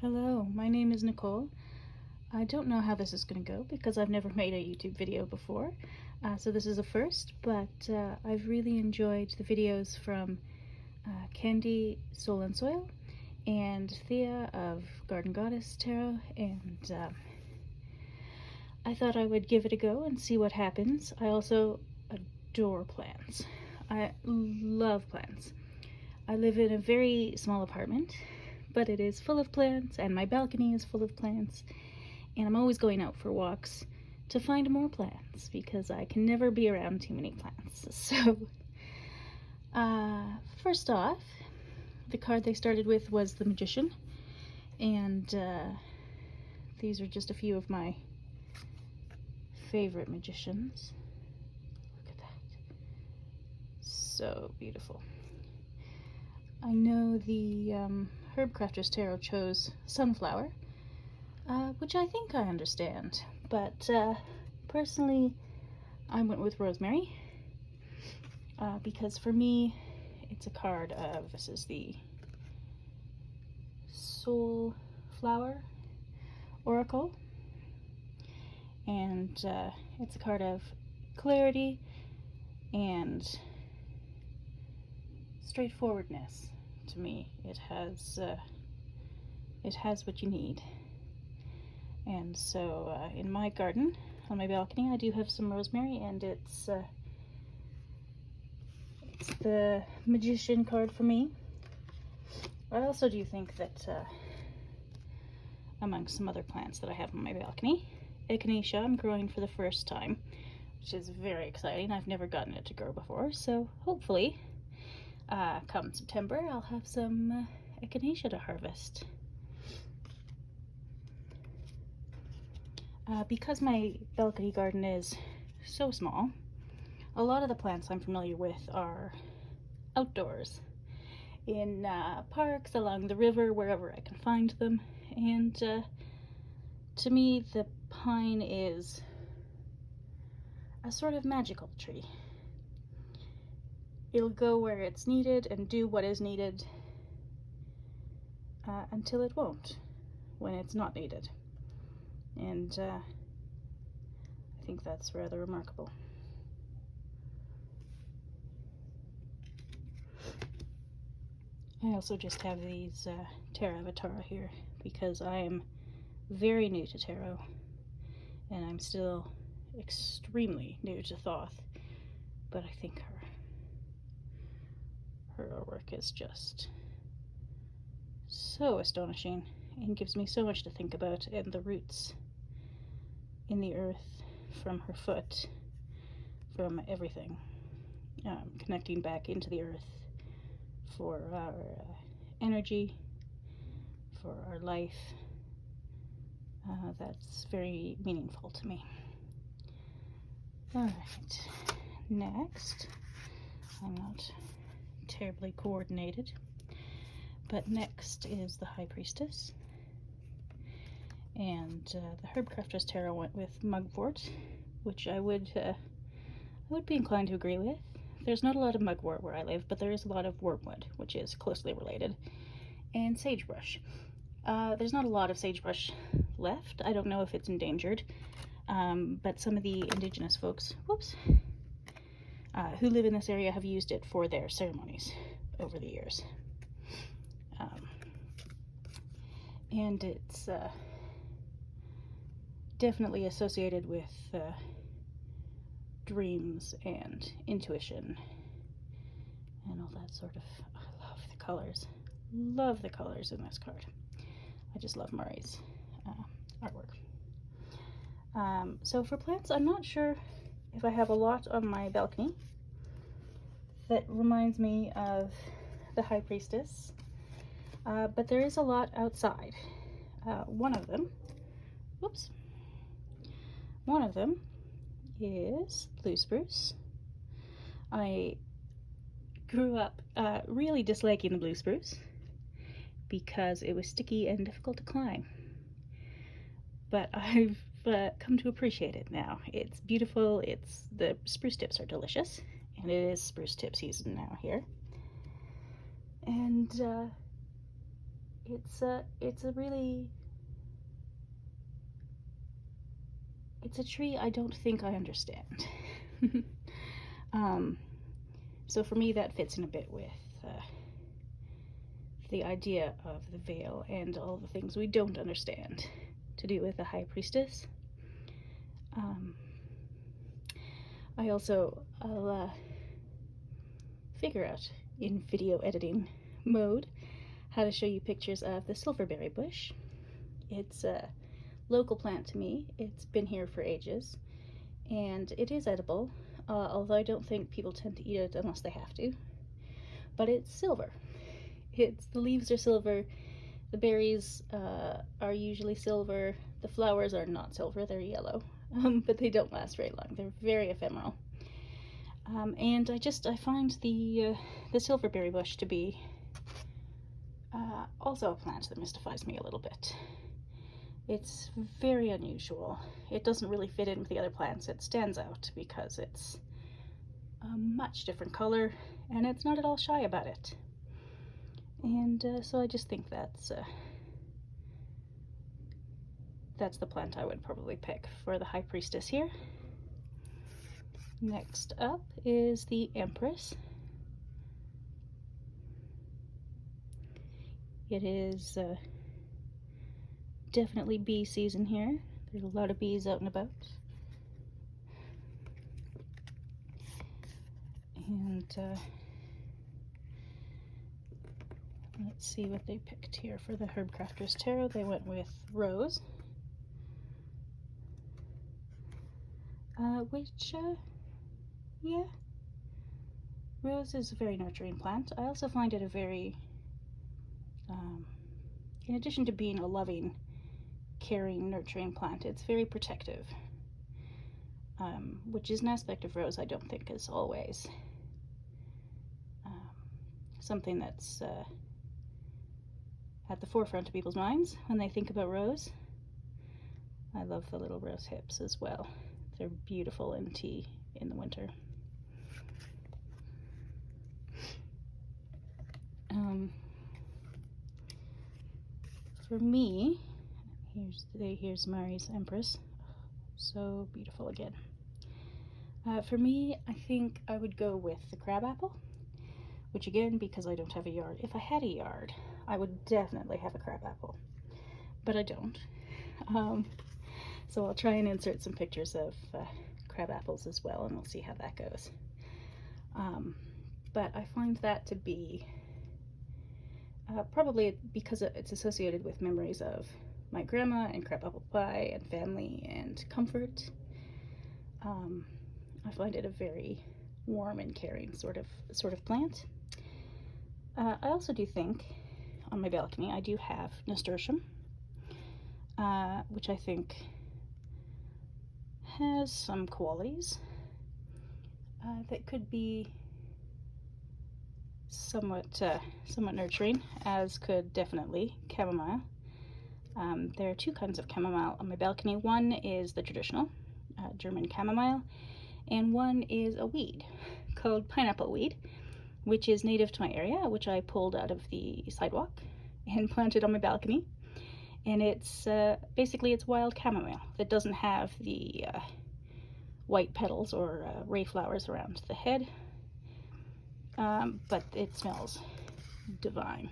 Hello, my name is Nicole. I don't know how this is going to go because I've never made a YouTube video before, so this is a first, but I've really enjoyed the videos from Candy, Soul and Soil, and Thea of Garden Goddess Tarot, and I thought I would give it a go and see what happens. I also adore plants. I love plants. I live in a very small apartment, but it is full of plants, and my balcony is full of plants, and I'm always going out for walks to find more plants because I can never be around too many plants. So first off, the card they started with was the Magician, and these are just a few of my favorite magicians. Look at that, so beautiful. I know the Herbcrafter's Tarot chose Sunflower, which I think I understand, but personally I went with Rosemary, because for me it's a card of, this is the Soulflower Oracle, and it's a card of clarity and straightforwardness. To me, it has what you need. And so in my garden, on my balcony, I do have some rosemary, and it's the Magician card for me. I also do think that among some other plants that I have on my balcony, echinacea I'm growing for the first time, which is very exciting. I've never gotten it to grow before, so hopefully come September I'll have some echinacea to harvest. Because my balcony garden is so small, a lot of the plants I'm familiar with are outdoors, in parks, along the river, wherever I can find them, and to me the pine is a sort of magical tree. It'll go where it's needed and do what is needed until it won't, when it's not needed. And I think that's rather remarkable. I also just have these Tarot Avatar here because I am very new to tarot, and I'm still extremely new to Thoth, but I think her artwork is just so astonishing and gives me so much to think about, and the roots in the earth from her foot, from everything, connecting back into the earth for our energy, for our life. That's very meaningful to me. Alright, next, I'm not terribly coordinated, but next is the High Priestess, and the Herbcrafter's Tarot went with Mugwort, which I would be inclined to agree with. There's not a lot of mugwort where I live, but there is a lot of wormwood, which is closely related, and sagebrush. There's not a lot of sagebrush left. I don't know if it's endangered, but some of the indigenous folks, who live in this area have used it for their ceremonies over the years. And it's definitely associated with dreams and intuition and all that sort of. I love the colors. Love the colors in this card. I just love Murray's artwork. So for plants, I'm not sure if I have a lot on my balcony that reminds me of the High Priestess, but there is a lot outside. One of them is blue spruce. I grew up really disliking the blue spruce because it was sticky and difficult to climb, but I've come to appreciate it now. It's beautiful. The spruce tips are delicious, and it is spruce tip season now here, and it's a tree I don't think I understand. So for me that fits in a bit with the idea of the veil and all the things we don't understand to do with the High Priestess. I'll figure out in video editing mode how to show you pictures of the silverberry bush. It's a local plant to me. It's been here for ages, and it is edible, although I don't think people tend to eat it unless they have to. But it's silver. The leaves are silver, the berries are usually silver, the flowers are not silver, they're yellow, but they don't last very long. They're very ephemeral. And I find the silverberry bush to be also a plant that mystifies me a little bit. It's very unusual. It doesn't really fit in with the other plants. It stands out because it's a much different color, and it's not at all shy about it. And so I just think that's the plant I would probably pick for the High Priestess here. Next up is the Empress. It is definitely bee season here. There's a lot of bees out and about. And let's see what they picked here for the Herbcrafter's Tarot. They went with Rose, which, yeah, Rose is a very nurturing plant. I also find it a very, in addition to being a loving, caring, nurturing plant, it's very protective, which is an aspect of Rose I don't think is always something that's at the forefront of people's minds when they think about Rose. I love the little rose hips as well. They're beautiful in tea in the winter. For me, here's Mari's Empress. So beautiful again. For me, I think I would go with the crabapple, which again, because I don't have a yard, if I had a yard, I would definitely have a crabapple, but I don't. So I'll try and insert some pictures of crab apples as well, and we'll see how that goes. But I find that to be probably because it's associated with memories of my grandma and crabapple pie and family and comfort. I find it a very warm and caring sort of plant. I also do think on my balcony I do have nasturtium, which I think has some qualities that could be somewhat nurturing, as could definitely chamomile. There are two kinds of chamomile on my balcony. One is the traditional German chamomile, and one is a weed called pineapple weed, which is native to my area, which I pulled out of the sidewalk and planted on my balcony. And it's basically it's wild chamomile that doesn't have the white petals or ray flowers around the head, but it smells divine.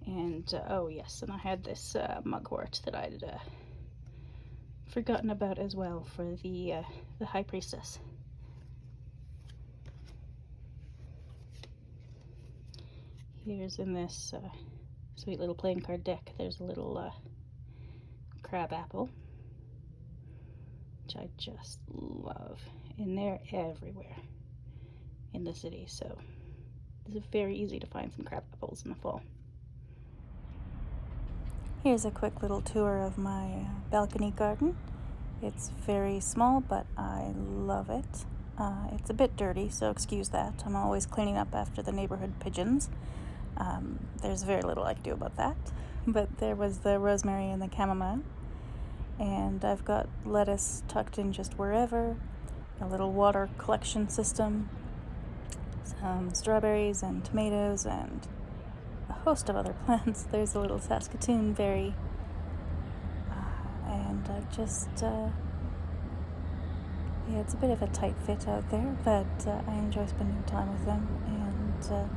And oh yes, and I had this mugwort that I'd forgotten about as well for the High Priestess. Here's in this sweet little playing card deck, there's a little crab apple, which I just love, and they're everywhere in the city, so it's very easy to find some crab apples in the fall. Here's a quick little tour of my balcony garden. It's very small, but I love it. It's a bit dirty, so excuse that. I'm always cleaning up after the neighborhood pigeons. There's very little I can do about that. But there was the rosemary and the chamomile. And I've got lettuce tucked in just wherever, a little water collection system, some strawberries and tomatoes, and a host of other plants. There's a little Saskatoon berry, and I just, yeah, it's a bit of a tight fit out there, but I enjoy spending time with them, and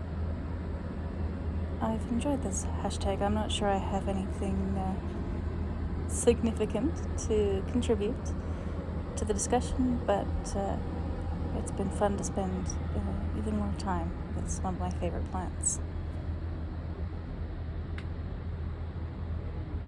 I've enjoyed this hashtag. I'm not sure I have anything significant to contribute to the discussion, but it's been fun to spend even more time with one of my favorite plants.